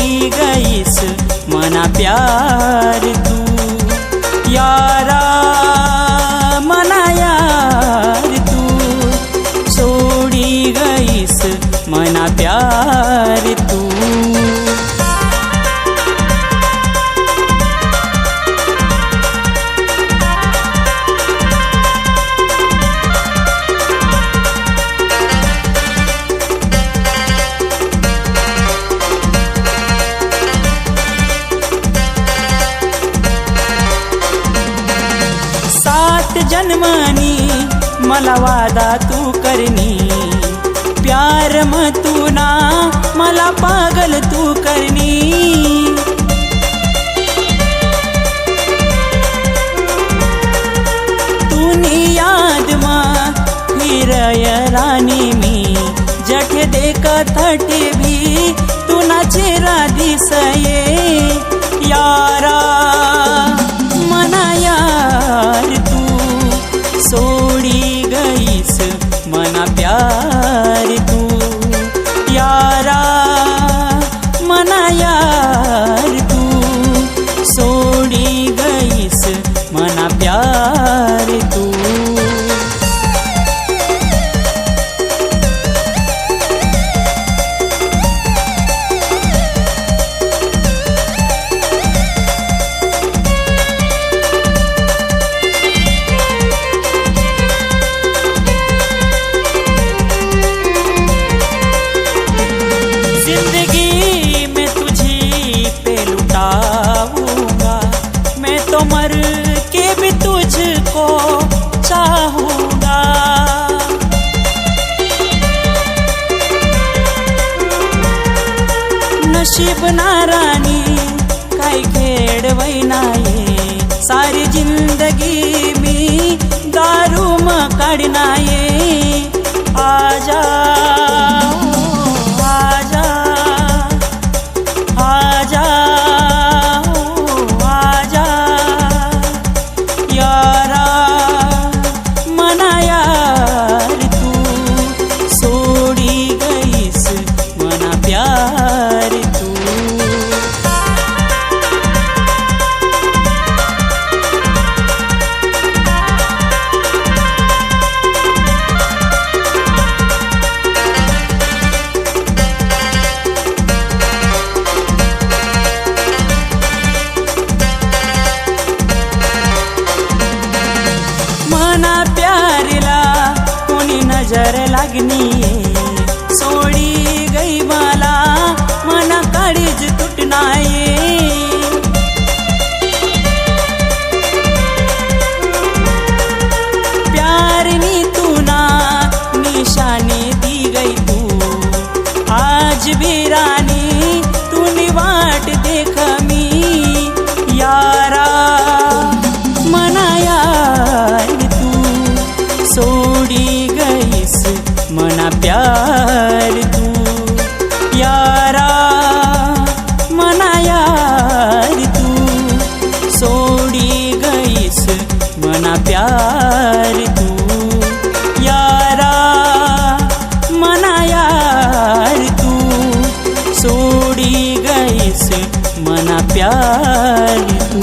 सोडी गईस मना प्यार तू यारा मना यार तू सोडी गईस मना प्यार तू। जन्मनी मला वादा तू करनी प्यार म तू ना मला पागल तू करनी। तूनी याद मा फिरय रानी मी जठ देखत हटे भी तू ना चेहरा दिसये यारा मना यार तू सोडी गईस मना प्यार तू यारा मना यार तू सोडी गईस मना प्यार तू। जिंदगी में तुझी पे लुटाऊंगा मैं तो मर के भी तुझको चाहूंगा। नशीब नारानी काय खेडवै नाये सारी जिंदगी मी दारू म काढनाये आजा आजा आजा आजा यारा मना यार तू सोडी गईस मना प्यार तू। मना प्यारला कोणी नजर लागनीये सोडी गई मला मना काळीज तुटनाये। प्यारनी तू ना निशाने दी गई तू आज भी रानी तूनी वाट देख मी यारा मना यार सोडी गईस मना प्यार तू यारा मना यार तू सोडी गईस मना प्यार तू यारा मना यार तू सोडी गईस मना प्यार तू।